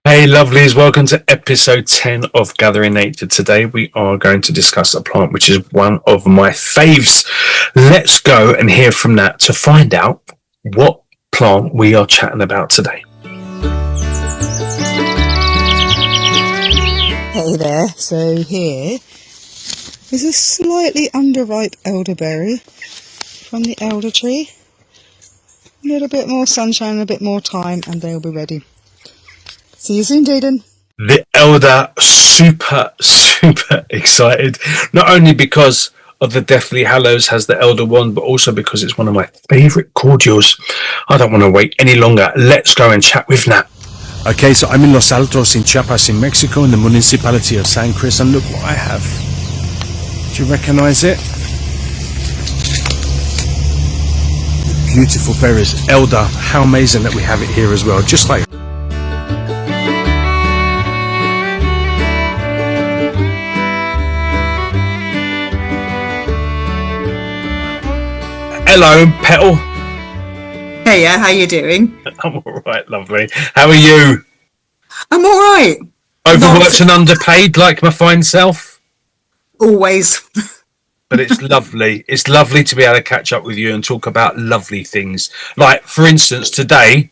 Hey lovelies, welcome to episode 10 of Gathering Nature. Today we are going to discuss a plant which is one of my faves. Let's go and hear from that to find out what plant we are chatting about today. Hey there, so here is a slightly underripe elderberry from the elder tree. A little bit more sunshine, a bit more time, and they'll be ready. See you soon, Jaden. The elder, super excited. Not only because of the Deathly Hallows has the elder wand, but also because it's one of my favourite cordials. I don't want to wait any longer. Let's go and chat with Nat. Okay, so I'm in Los Altos in Chiapas in Mexico in the municipality of San Cris, and look what I have. Do you recognize it? Beautiful berries. Elder. How amazing that we have it here as well. Just like Hello, Petal. Hey, yeah, how you doing? I'm all right, lovely. How are you? I'm all right. Overworked and underpaid like my fine self? Always. But it's lovely. It's lovely to be able to catch up with you and talk about lovely things. Like, for instance, today,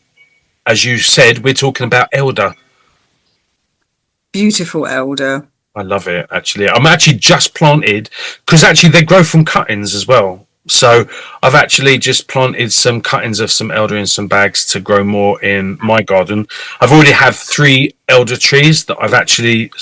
as you said, we're talking about elder. Beautiful elder. I love it, actually. I'm actually just planted, because actually they grow from cuttings as well. So I've actually just planted some cuttings of some elder in some bags to grow more in my garden. I've already have 3 elder trees that I've actually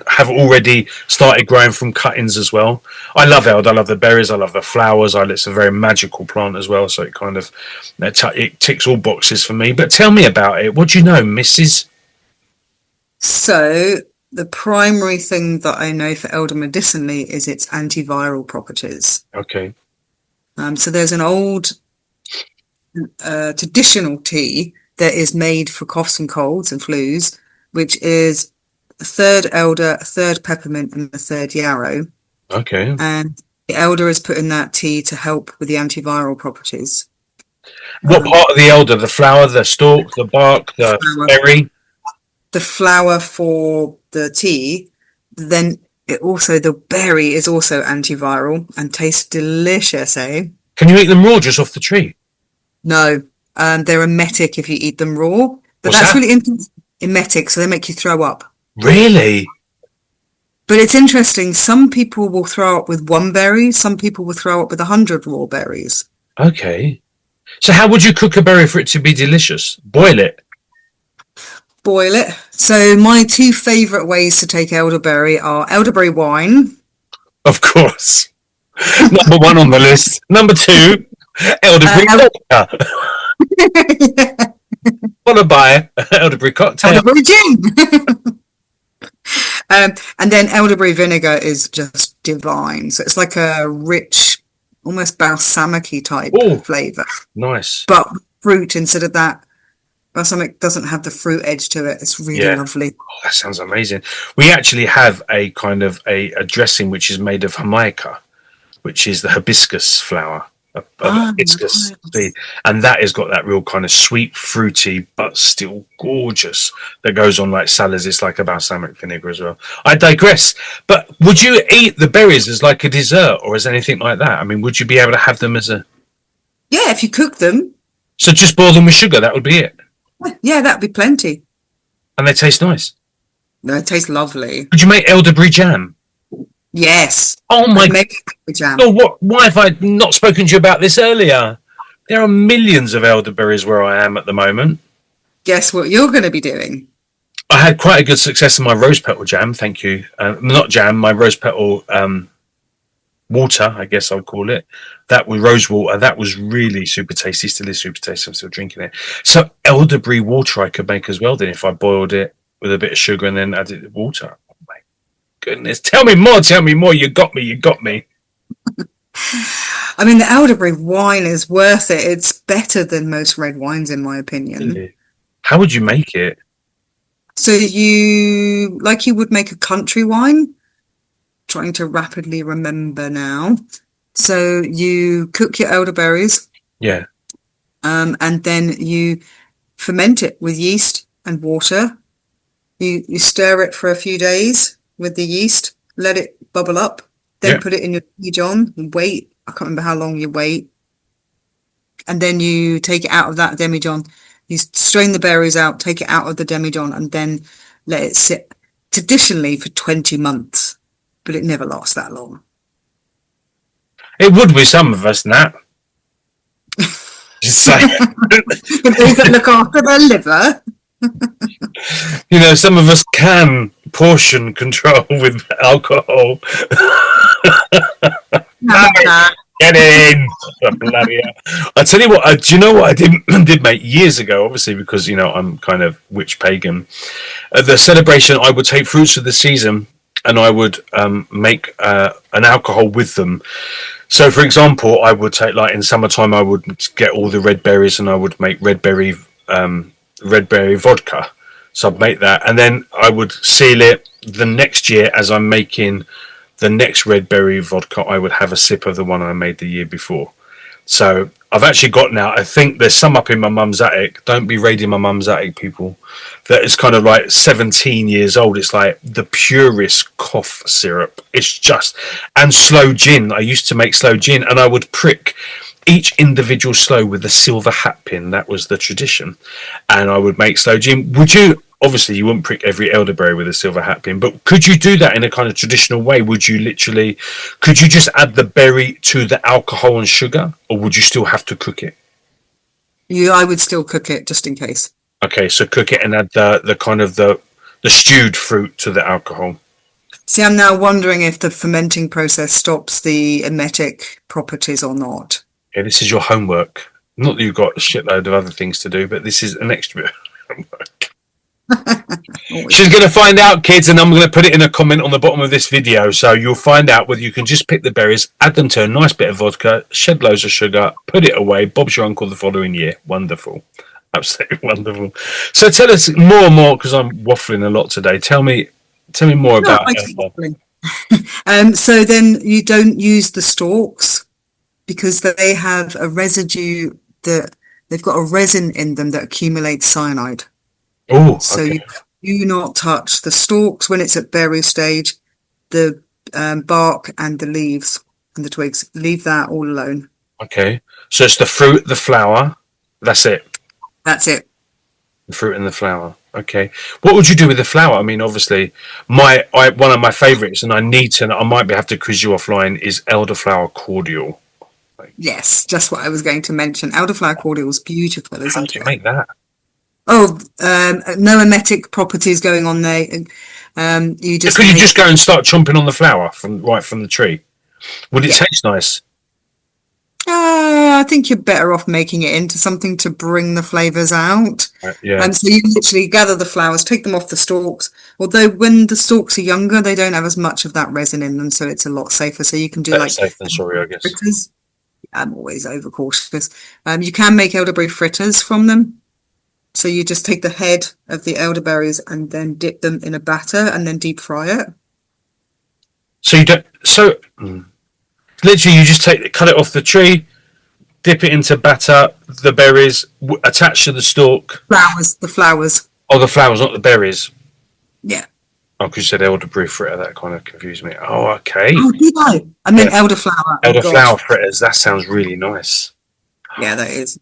have already started growing from cuttings as well. I love elder. I love the berries. I love the flowers. It's a very magical plant as well. So it ticks all boxes for me. But tell me about it. What do you know, Mrs.? So the primary thing that I know for elder medicinally is its antiviral properties. Okay. So there's an old traditional tea that is made for coughs and colds and flus, which is a third elder, a third peppermint, and a third yarrow. Okay. And the elder is put in that tea to help with the antiviral properties. What part of the elder? The flower, the stalk, the bark, the berry? The flower for the tea, then the berry is also antiviral and tastes delicious, eh? Can you eat them raw just off the tree? No, they're emetic if you eat them raw. But that's really interesting. Emetic, so they make you throw up. Really? But it's interesting. Some people will throw up with 1 berry. Some people will throw up with 100 raw berries. Okay. So how would you cook a berry for it to be delicious? Boil it? Boil it. So my 2 favourite ways to take elderberry are elderberry wine. Of course. Number 1 on the list. Number 2, elderberry vodka. Followed by elderberry cocktail. Elderberry gin. And then elderberry vinegar is just divine. So it's like a rich, almost balsamic-y type flavour. Nice. But fruit instead of that. Balsamic doesn't have the fruit edge to it. It's really lovely. Oh, that sounds amazing. We actually have a kind of a dressing which is made of jamaica, which is the hibiscus flower, hibiscus seed, and that has got that real kind of sweet, fruity, but still gorgeous that goes on like salads. It's like a balsamic vinegar as well. I digress. But would you eat the berries as like a dessert or as anything like that? I mean, would you be able to have them as a... Yeah, if you cook them. So just boil them with sugar, that would be it? Yeah, that'd be plenty. And they taste nice? No, it tastes lovely. Would you make elderberry jam? Yes. Oh my jam. God! Why have I not spoken to you about this earlier? There are millions of elderberries where I am at the moment. Guess what you're going to be doing? I had quite a good success in my rose petal jam. Thank you. Not jam, my rose petal water, I guess I'll call it. That was rose water. That was really super tasty. Still is super tasty. I'm still drinking it. So elderberry water I could make as well. Then if I boiled it with a bit of sugar and then added water. Oh my goodness! Tell me more. Tell me more. You got me. You got me. I mean, the elderberry wine is worth it. It's better than most red wines, in my opinion. Really? How would you make it? So you would make a country wine. Trying to rapidly remember now. So you cook your elderberries. Yeah. And then you ferment it with yeast and water. You stir it for a few days with the yeast, let it bubble up, then put it in your demijohn and wait. I can't remember how long you wait. And then you take it out of that demijohn. You strain the berries out, take it out of the demijohn, and then let it sit traditionally for 20 months. But it never lasts that long. It would with some of us, Nat. Just saying. Those that look after their liver. You know, some of us can portion control with alcohol. Get in! Bloody hell. I tell you what, do you know what I did make years ago? Obviously, because, you know, I'm kind of witch pagan. At the celebration, I would take fruits of the season and I would make an alcohol with them. So, for example, I would take, like in summertime, I would get all the red berries and I would make red berry vodka. So I'd make that, and then I would seal it. The next year, as I'm making the next red berry vodka, I would have a sip of the one I made the year before. So I've actually got now, I think there's some up in my mum's attic. Don't be raiding my mum's attic, people. That is kind of like 17 years old. It's like the purest cough syrup. It's just, and sloe gin. I used to make sloe gin, and I would prick each individual sloe with a silver hat pin. That was the tradition. And I would make sloe gin. Would you, obviously you wouldn't prick every elderberry with a silver hat pin, but could you do that in a kind of traditional way? Would you literally, could you just add the berry to the alcohol and sugar, or would you still have to cook it? Yeah, I would still cook it just in case. Okay, so cook it and add the kind of the stewed fruit to the alcohol. See, I'm now wondering if the fermenting process stops the emetic properties or not. Yeah, this is your homework. Not that you've got a shitload of other things to do, but this is an extra homework. She's going to find out, kids, and I'm going to put it in a comment on the bottom of this video. So you'll find out whether you can just pick the berries, add them to a nice bit of vodka, shed loads of sugar, put it away. Bob's your uncle the following year. Wonderful. Absolutely wonderful. So tell us more and more, because I'm waffling a lot today. Tell me more about it. So then you don't use the stalks, because they have a residue that they've got a resin in them that accumulates cyanide. Oh, so okay. you do not touch the stalks when it's at berry stage, the bark and the leaves and the twigs. Leave that all alone. Okay. So it's the fruit, the flower. That's it. That's it. The fruit and the flower. Okay. What would you do with the flower? I mean, obviously, one of my favourites, and I might have to quiz you offline, is elderflower cordial. Yes, just what I was going to mention. Elderflower cordial is beautiful, isn't it? How do you make that? Oh, no emetic properties going on there. You just go and start chomping on the flower right from the tree. Would it taste nice? I think you're better off making it into something to bring the flavours out. Yeah. So you literally gather the flowers, take them off the stalks. Although when the stalks are younger, they don't have as much of that resin in them, so it's a lot safer. So you can do better safe than sorry, I guess. fritters. I'm always overcautious. You can make elderberry fritters from them. So you just take the head of the elderberries and then dip them in a batter and then deep fry it. So you don't. So literally, you just cut it off the tree, dip it into batter. The berries attached to the stalk. The flowers. Oh, the flowers, not the berries. Yeah. Oh, because you said elderberry fritter, that kind of confused me. Oh, okay. Oh, did I? I meant elderflower. Elderflower fritters. That sounds really nice. Yeah, that is.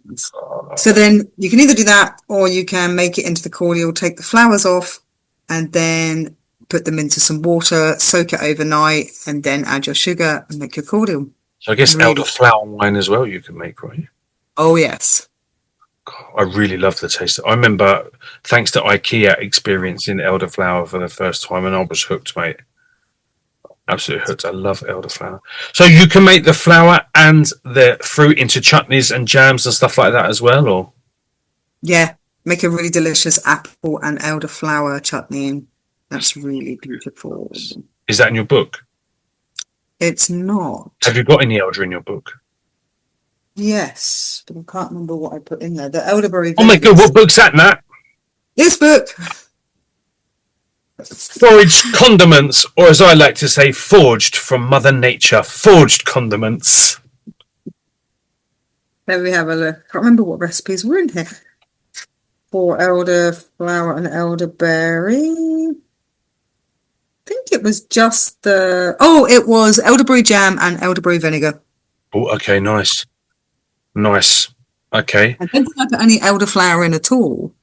So then you can either do that, or you can make it into the cordial, take the flowers off, and then put them into some water, soak it overnight, and then add your sugar and make your cordial. So I guess elderflower wine as well you can make, right? Oh, yes. God, I really love the taste. I remember, thanks to IKEA, experiencing elderflower for the first time, and I was hooked, mate. Absolutely hooked. I love elderflower. So you can make the flour and the fruit into chutneys and jams and stuff like that as well, or? Yeah, make a really delicious apple and elderflower chutney. That's really beautiful. Is that in your book? It's not. Have you got any elder in your book? Yes, but I can't remember what I put in there. The elderberry. Oh my God, what book's that, Nat? This book. Foraged condiments, or as I like to say, forged from Mother Nature. Forged condiments. Let me have a look. I can't remember what recipes were in here. for elderflower and elderberry. I think it was just it was elderberry jam and elderberry vinegar. Oh, okay, nice. Okay. I don't think I put any elderflower in at all.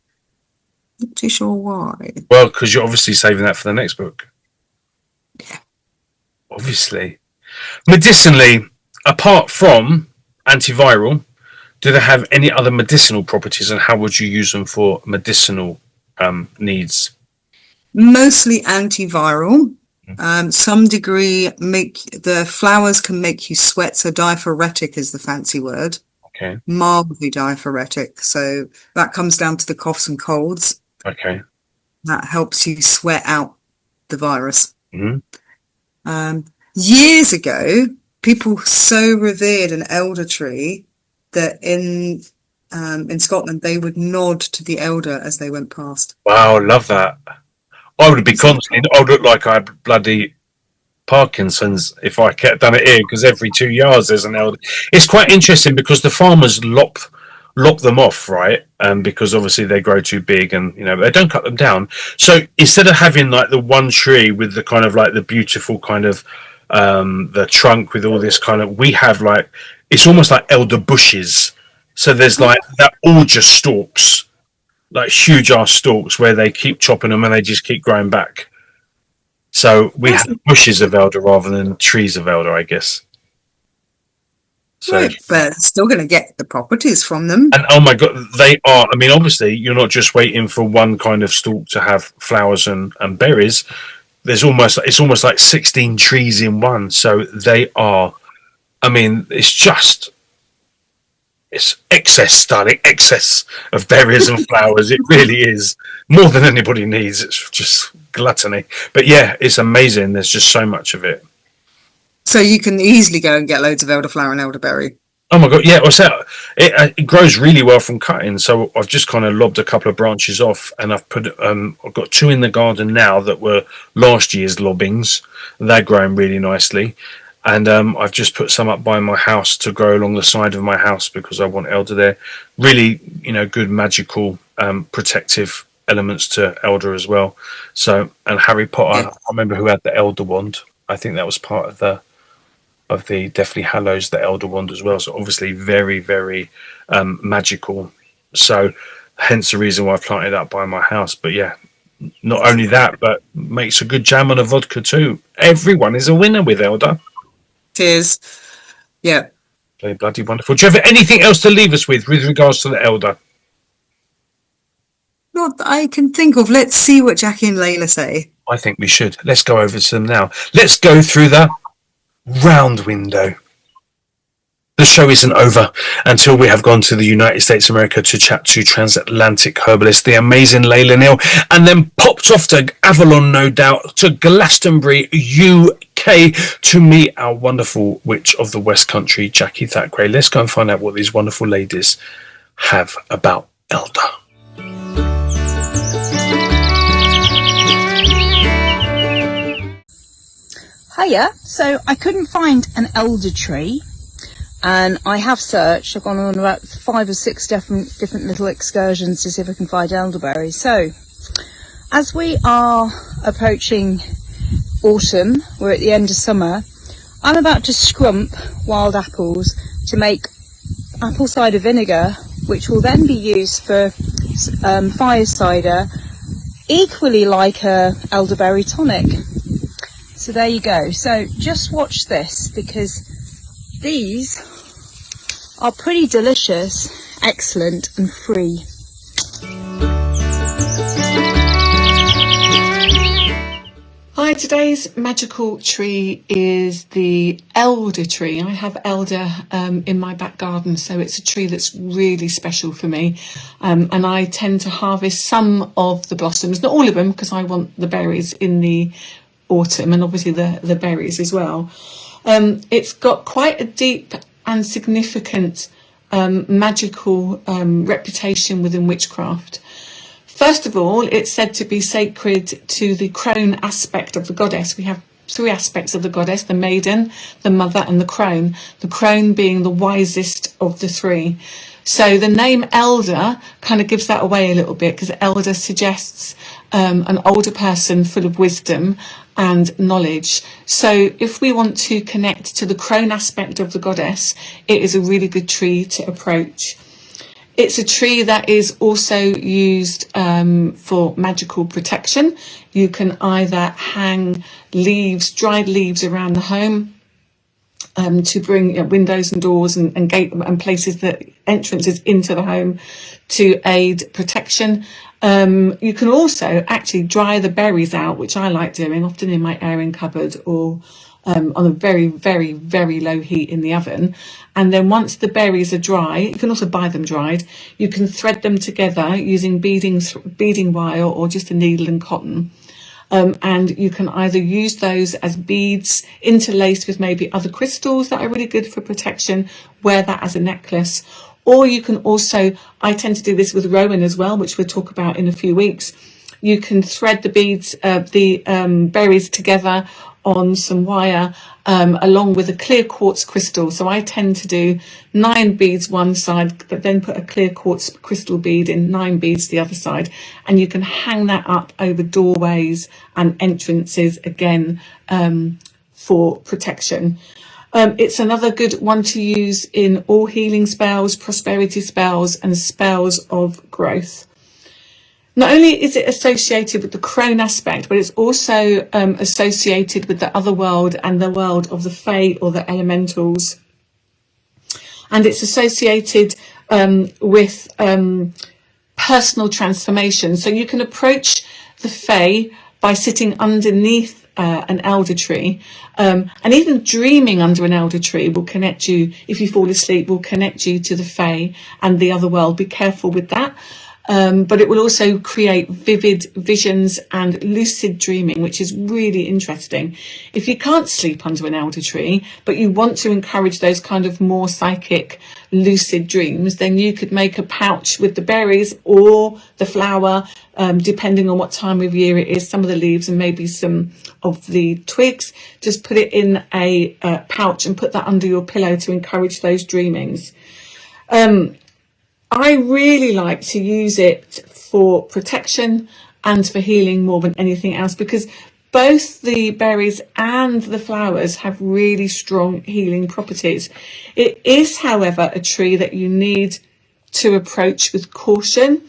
Not too sure why. Well, because you're obviously saving that for the next book. Yeah. Obviously. Medicinally, apart from antiviral, do they have any other medicinal properties, and how would you use them for medicinal needs? Mostly antiviral. Some degree the flowers can make you sweat, so diaphoretic is the fancy word. Okay. Mildly diaphoretic, so that comes down to the coughs and colds. Okay. That helps you sweat out the virus. Mm-hmm. Years ago, people so revered an elder tree that in Scotland they would nod to the elder as they went past. Wow, love that. I would be constantly. I would look like I had bloody Parkinson's if I kept done it here, because every 2 yards there's an elder. It's quite interesting because the farmers lop them off, right? Because obviously they grow too big, and they don't cut them down. So instead of having like the one tree with the kind of like the beautiful kind of the trunk with all this kind of, we have like, it's almost like elder bushes. So there's like that all just stalks, like huge ass stalks where they keep chopping them and they just keep growing back. So we have bushes of elder rather than trees of elder, I guess. So, right, but still going to get the properties from them. And oh my god, they are. I mean, obviously, you're not just waiting for one kind of stalk to have flowers and berries. It's almost like 16 trees in one. So they are. I mean, it's excess, darling, excess of berries and flowers. It really is more than anybody needs. It's just gluttony. But yeah, it's amazing. There's just so much of it. So you can easily go and get loads of elderflower and elderberry. Oh my god, yeah. It grows really well from cutting. So I've just kind of lobbed a couple of branches off, and I've got 2 in the garden now that were last year's lobbings. They're growing really nicely. And I've just put some up by my house to grow along the side of my house because I want elder there. Really, good magical protective elements to elder as well. So, and Harry Potter, Yeah. I remember who had the elder wand. I think that was part of the Deathly Hallows, the elder wand as well. So obviously very, very magical. So hence the reason why I've planted that by my house. But yeah, not only that, but makes a good jam on a vodka too. Everyone is a winner with elder. It is. Yeah. Very bloody wonderful. Do you have anything else to leave us with regards to the elder? Not that I can think of. Let's see what Jackie and Layla say. I think we should. Let's go over to them now. Let's go through the round window. The show isn't over until we have gone to the United States of America to chat to transatlantic herbalist, the amazing Layla Neal, and then popped off to Avalon, no doubt, to Glastonbury, UK, to meet our wonderful witch of the West Country, Jackie Thackeray. Let's go and find out what these wonderful ladies have about elder. Hiya. So I couldn't find an elder tree, and I have searched. I've gone on about 5 or 6 different little excursions to see if I can find elderberry. So as we are approaching autumn, we're at the end of summer, I'm about to scrump wild apples to make apple cider vinegar, which will then be used for fire cider, equally like a elderberry tonic. So there you go. So just watch this, because these are pretty delicious, excellent and free. Hi, today's magical tree is the elder tree. I have elder in my back garden, so it's a tree that's really special for me. And I tend to harvest some of the blossoms, not all of them, because I want the berries in the autumn, and obviously the berries as well. It's got quite a deep and significant magical reputation within witchcraft. First of all, it's said to be sacred to the crone aspect of the goddess. We have three aspects of the goddess: the maiden, the mother, and the crone being the wisest of the three. So the name elder kind of gives that away a little bit, because elder suggests an older person full of wisdom and knowledge. So if we want to connect to the crone aspect of the goddess, it is a really good tree to approach. It's a tree that is also used for magical protection. You can either hang leaves, dried leaves around the home to bring windows and doors and gate and places, that entrances into the home, to aid protection. You can also actually dry the berries out, which I like doing, often in my airing cupboard or on a very, very, very low heat in the oven. And then once the berries are dry, you can also buy them dried, you can thread them together using beading wire or just a needle and cotton. And you can either use those as beads interlaced with maybe other crystals that are really good for protection, wear that as a necklace. Or you can also, I tend to do this with rowan as well, which we'll talk about in a few weeks. You can thread the beads, the berries together on some wire along with a clear quartz crystal. So I tend to do 9 beads one side, but then put a clear quartz crystal bead in, 9 beads the other side, and you can hang that up over doorways and entrances, again, for protection. It's another good one to use in all healing spells, prosperity spells, and spells of growth. Not only is it associated with the crone aspect, but it's also associated with the other world and the world of the fae or the elementals. And it's associated with personal transformation. So you can approach the fae by sitting underneath an elder tree, and even dreaming under an elder tree will connect you, if you fall asleep, will connect you to the fae and the other world. Be careful with that. But it will also create vivid visions and lucid dreaming, which is really interesting. If you can't sleep under an elder tree, but you want to encourage those kind of more psychic, lucid dreams, then you could make a pouch with the berries or the flower, depending on what time of year it is, some of the leaves and maybe some of the twigs. Just put it in a pouch and put that under your pillow to encourage those dreamings. I really like to use it for protection and for healing more than anything else, because both the berries and the flowers have really strong healing properties. It is, however, a tree that you need to approach with caution.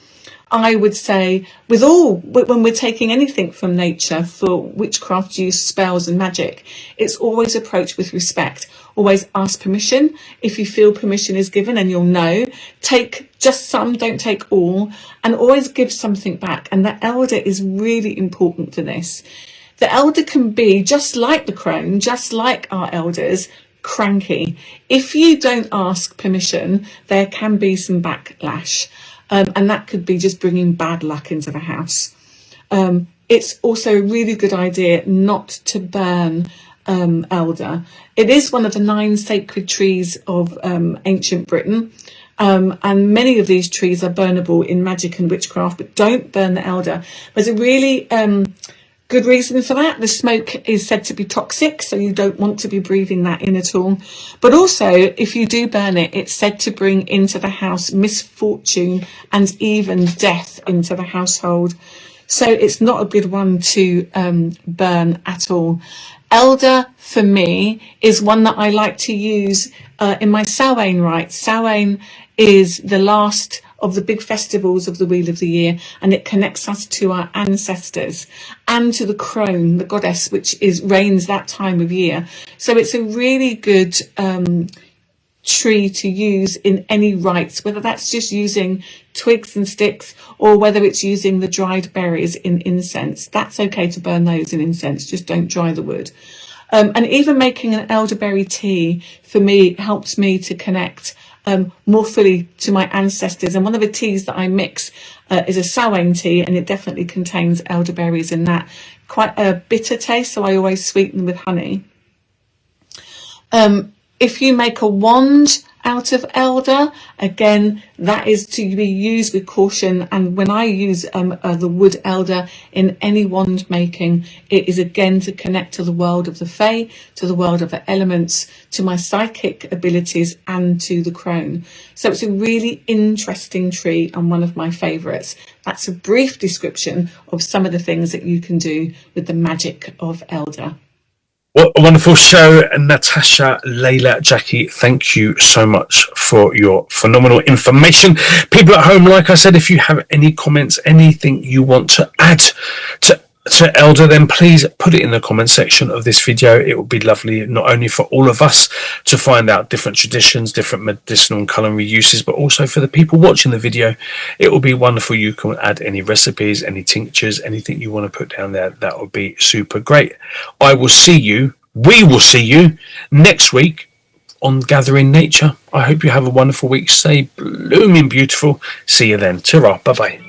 I would say when we're taking anything from nature for witchcraft use, spells and magic, it's always approached with respect. Always ask permission. If you feel permission is given, and you'll know, take just some, don't take all, and always give something back. And the elder is really important for this. The elder can be, just like the crone, just like our elders, cranky. If you don't ask permission, there can be some backlash. And that could be just bringing bad luck into the house. It's also a really good idea not to burn elder. It is one of the 9 sacred trees of ancient Britain. And many of these trees are burnable in magic and witchcraft, but don't burn the elder. There's a really good reason for that. The smoke is said to be toxic, so you don't want to be breathing that in at all. But also, if you do burn it, it's said to bring into the house misfortune and even death into the household. So it's not a good one to burn at all. Elder, for me, is one that I like to use in my Samhain rites. Samhain is the last of the big festivals of the Wheel of the Year, and it connects us to our ancestors and to the crone, the goddess, which reigns that time of year. So it's a really good tree to use in any rites, whether that's just using twigs and sticks or whether it's using the dried berries in incense. That's okay to burn those in incense, just don't dry the wood. And even making an elderberry tea, for me, helps me to connect more fully to my ancestors. And one of the teas that I mix is a Samhain tea, and it definitely contains elderberries in that. Quite a bitter taste, so I always sweeten with honey. If you make a wand out of elder. Again, that is to be used with caution. And when I use the wood elder in any wand making, it is again to connect to the world of the fae, to the world of the elements, to my psychic abilities, and to the crone. So it's a really interesting tree and one of my favourites. That's a brief description of some of the things that you can do with the magic of elder. What a wonderful show, Natasha, Layla, Jackie. Thank you so much for your phenomenal information. People at home, like I said, if you have any comments, anything you want to add to Elder, then please put it in the comment section of this video. It would be lovely, not only for all of us to find out different traditions, different medicinal and culinary uses, but also for the people watching the video. It will be wonderful. You can add any recipes, any tinctures, anything you want to put down there. That would be super great. We will see you next week on Gathering Nature. I hope you have a wonderful week. Stay blooming beautiful. See you then. Ta-ra. Bye-bye.